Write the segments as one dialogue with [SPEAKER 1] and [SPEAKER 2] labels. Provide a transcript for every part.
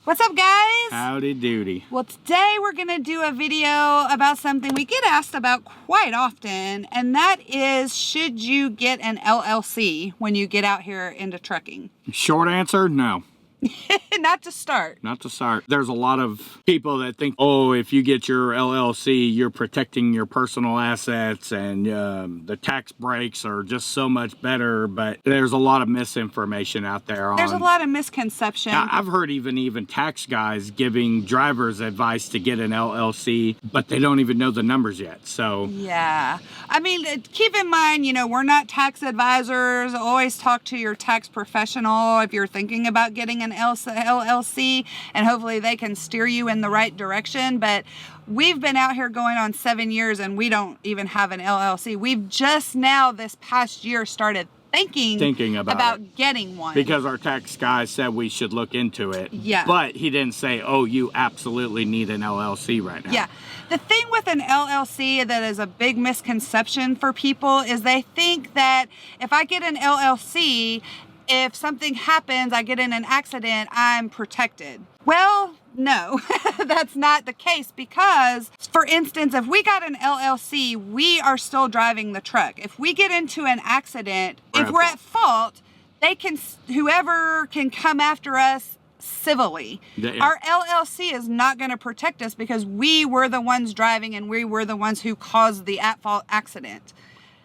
[SPEAKER 1] What's up, guys?
[SPEAKER 2] Howdy doody.
[SPEAKER 1] Well, today we're going to do a video about something we get asked about quite often, and that is, should you get an LLC when you get out here into trucking?
[SPEAKER 2] Short answer, no.
[SPEAKER 1] Not to start.
[SPEAKER 2] Not to start. There's a lot of people that think, oh, if you get your LLC, you're protecting your personal assets and the tax breaks are just so much better. But there's a lot of misinformation out there.
[SPEAKER 1] There's a lot of misconception.
[SPEAKER 2] I've heard even tax guys giving drivers advice to get an LLC, but they don't even know the numbers yet. So
[SPEAKER 1] yeah. I mean, keep in mind, we're not tax advisors. Always talk to your tax professional if you're thinking about getting an LLC, and hopefully they can steer you in the right direction. But we've been out here going on 7 years and we don't even have an LLC. We've just now this past year started thinking about getting one.
[SPEAKER 2] Because our tax guy said we should look into it.
[SPEAKER 1] Yeah.
[SPEAKER 2] But he didn't say, oh, you absolutely need an LLC right now.
[SPEAKER 1] Yeah. The thing with an LLC that is a big misconception for people is they think that if I get an LLC, if something happens, I get in an accident, I'm protected. Well, no, that's not the case, because, for instance, if we got an LLC, we are still driving the truck. If we get into an accident, if we're at fault, whoever can come after us civilly. Yeah. Our LLC is not going to protect us because we were the ones driving and we were the ones who caused the at-fault accident.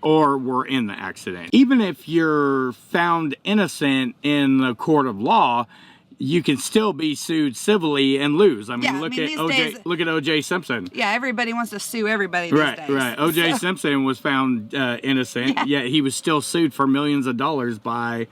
[SPEAKER 2] Or were in the accident. Even if you're found innocent in the court of law, you can still be sued civilly and lose. I mean, look at O.J. Simpson.
[SPEAKER 1] Yeah, everybody wants to sue everybody these days.
[SPEAKER 2] Right. O.J. Simpson was found innocent, yet he was still sued for millions of dollars by,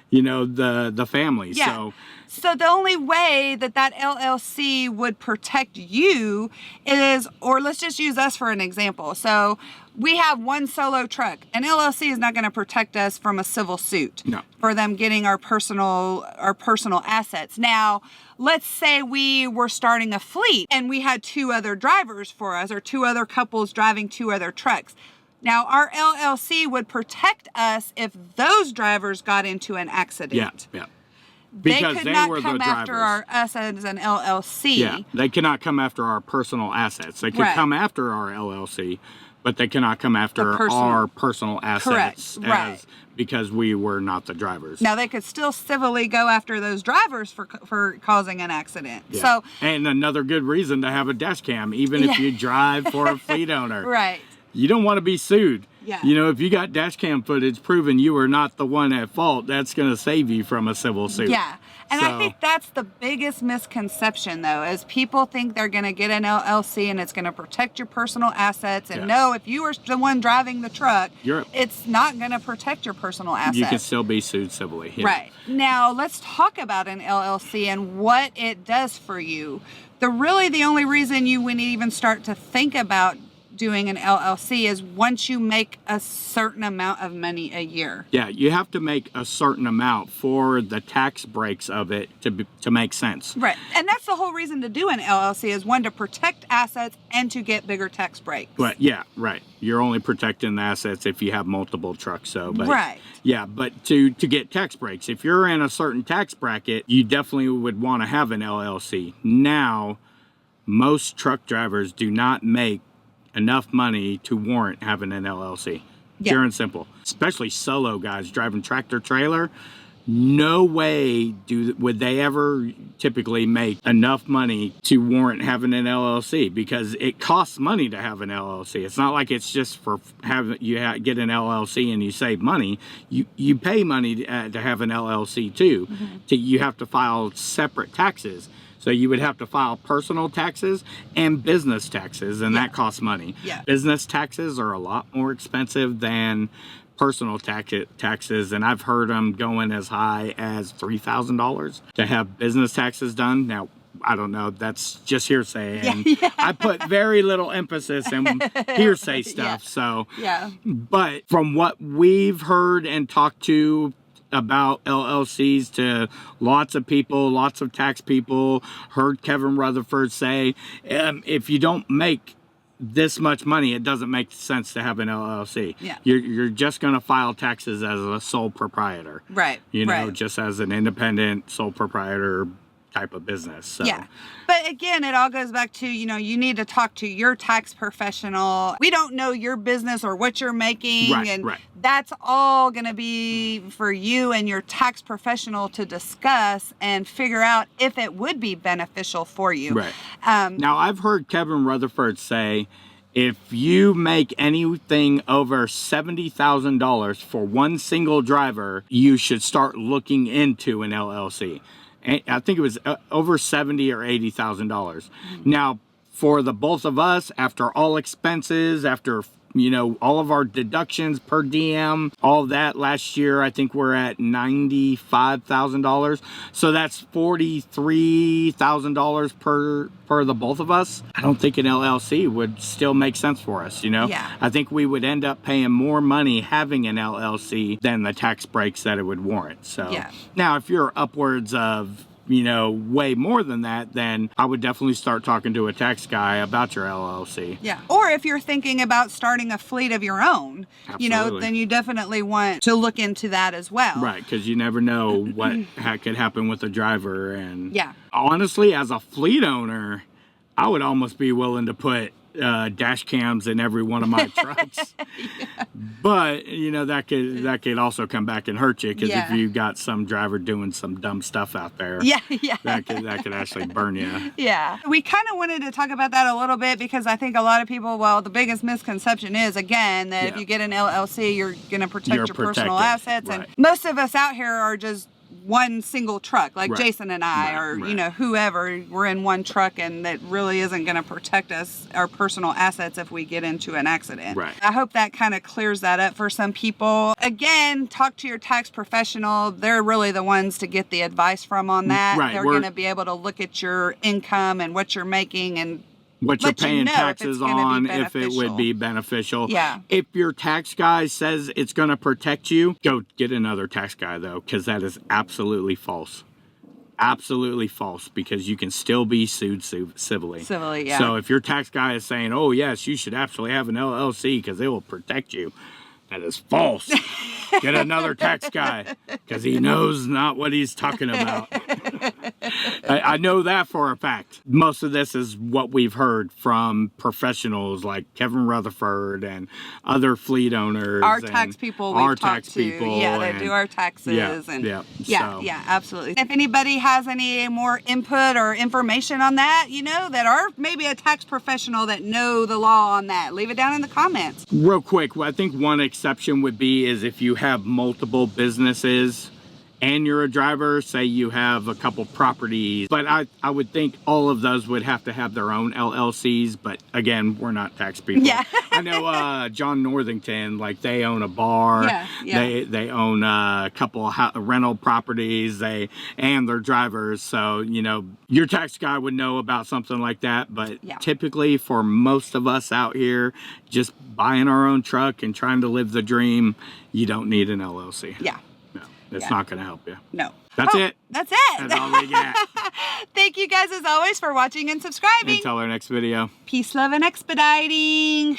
[SPEAKER 2] the family.
[SPEAKER 1] Yeah. So the only way that LLC would protect you is, or let's just use us for an example. So we have one solo truck. An LLC is not going to protect us from a civil suit for them getting our personal assets. Now, let's say we were starting a fleet and we had two other drivers for us, or two other couples driving two other trucks. Now, our LLC would protect us if those drivers got into an accident.
[SPEAKER 2] Yeah.
[SPEAKER 1] Because they could not come after us as an LLC.
[SPEAKER 2] Yeah, they cannot come after our personal assets. They could come after our LLC, but they cannot come after our personal assets.
[SPEAKER 1] Correct.
[SPEAKER 2] Because we were not the drivers.
[SPEAKER 1] Now, they could still civilly go after those drivers for causing an accident.
[SPEAKER 2] Yeah.
[SPEAKER 1] So,
[SPEAKER 2] and another good reason to have a dash cam, even if you drive for a fleet owner.
[SPEAKER 1] Right.
[SPEAKER 2] You don't want to be sued.
[SPEAKER 1] Yeah.
[SPEAKER 2] If you got dash cam footage proving you were not the one at fault, that's going to save you from a civil suit.
[SPEAKER 1] Yeah. And I think that's the biggest misconception, though, is people think they're going to get an LLC and it's going to protect your personal assets. And no, if you are the one driving the truck, it's not going to protect your personal assets.
[SPEAKER 2] You can still be sued civilly. Yeah.
[SPEAKER 1] Right. Now, let's talk about an LLC and what it does for you. The only reason you would even start to think about doing an LLC is once you make a certain amount of money a year. Yeah,
[SPEAKER 2] you have to make a certain amount for the tax breaks of it to make sense.
[SPEAKER 1] Right, and that's the whole reason to do an LLC, is one, to protect assets and to get bigger tax breaks.
[SPEAKER 2] But right. You're only protecting the assets if you have multiple trucks.
[SPEAKER 1] Right.
[SPEAKER 2] Yeah, but to get tax breaks, if you're in a certain tax bracket, you definitely would want to have an LLC. Now, most truck drivers do not make enough money to warrant having an LLC. Pure and simple. Especially solo guys driving tractor trailer. No way would they ever typically make enough money to warrant having an LLC, because it costs money to have an LLC. It's not like it's just for get an LLC and you save money. You pay money to have an LLC too. Mm-hmm. You have to file separate taxes. So you would have to file personal taxes and business taxes, and that costs money.
[SPEAKER 1] Yeah.
[SPEAKER 2] Business taxes are a lot more expensive than personal taxes, and I've heard them going as high as $3,000 to have business taxes done. Now, I don't know, that's just hearsay, and I put very little emphasis in hearsay stuff. But from what we've heard and talked to about LLCs to lots of people, lots of tax people, heard Kevin Rutherford say, if you don't make this much money, it doesn't make sense to have an LLC.
[SPEAKER 1] Yeah.
[SPEAKER 2] You're just going to file taxes as a sole proprietor.
[SPEAKER 1] Right.
[SPEAKER 2] Just as an independent sole proprietor type of business. So.
[SPEAKER 1] Yeah. But again, it all goes back to, you need to talk to your tax professional. We don't know your business or what you're making. And that's all going to be for you and your tax professional to discuss and figure out if it would be beneficial for you.
[SPEAKER 2] Right. Now, I've heard Kevin Rutherford say, if you make anything over $70,000 for one single driver, you should start looking into an LLC. I think it was over $70,000 or $80,000. Now, for the both of us, after all expenses, after all of our deductions per diem, all that, last year I think we're at $95,000. So that's $43,000 per the both of us. I don't think an LLC would still make sense for us,
[SPEAKER 1] Yeah.
[SPEAKER 2] I think we would end up paying more money having an LLC than the tax breaks that it would warrant. So now if you're upwards of way more than that, then I would definitely start talking to a tax guy about your LLC.
[SPEAKER 1] Yeah. Or if you're thinking about starting a fleet of your own, then you definitely want to look into that as well.
[SPEAKER 2] Right, because you never know what could happen with a driver. And
[SPEAKER 1] yeah.
[SPEAKER 2] Honestly, as a fleet owner, I would almost be willing to put dash cams in every one of my trucks. But that could also come back and hurt you, because if you got some driver doing some dumb stuff out there, that could actually burn you.
[SPEAKER 1] Yeah, we kind of wanted to talk about that a little bit, because I think a lot of people, the biggest misconception is, again, that if you get an LLC, you're going to protect your personal assets. And most of us out here are just one single truck, like Jason and I, or whoever, we're in one truck, and that really isn't going to protect us, our personal assets, if we get into an accident. I hope that kind of clears that up for some people. Again, talk to your tax professional. They're really the ones to get the advice from on that. They're going to be able to look at your income and what you're making and
[SPEAKER 2] what you're paying taxes on, if it would be beneficial.
[SPEAKER 1] Yeah.
[SPEAKER 2] If your tax guy says it's going to protect you, go get another tax guy, though, because that is absolutely false. Absolutely false, because you can still be sued civilly.
[SPEAKER 1] Civilly, yeah.
[SPEAKER 2] So if your tax guy is saying, oh, yes, you should absolutely have an LLC because it will protect you, that is false. Get another tax guy, because he knows not what he's talking about. I know that for a fact. Most of this is what we've heard from professionals like Kevin Rutherford and other fleet owners.
[SPEAKER 1] Our tax people we've talked to. Yeah, they do our taxes.
[SPEAKER 2] Yeah,
[SPEAKER 1] absolutely. If anybody has any more input or information on that, that are maybe a tax professional that know the law on that, leave it down in the comments.
[SPEAKER 2] Real quick, I think one exception would be is if you have multiple businesses and you're a driver, say you have a couple properties, but I would think all of those would have to have their own LLCs, but again, we're not tax people.
[SPEAKER 1] Yeah.
[SPEAKER 2] I know John Northington, like, they own a bar, they own a couple rental properties, and they're drivers, so your tax guy would know about something like that. But typically for most of us out here, just buying our own truck and trying to live the dream, you don't need an LLC.
[SPEAKER 1] Yeah.
[SPEAKER 2] It's not going to help you.
[SPEAKER 1] No.
[SPEAKER 2] That's it.
[SPEAKER 1] That's it.
[SPEAKER 2] That's all we got.
[SPEAKER 1] Thank you guys, as always, for watching and subscribing.
[SPEAKER 2] Until our next video.
[SPEAKER 1] Peace, love, and expediting.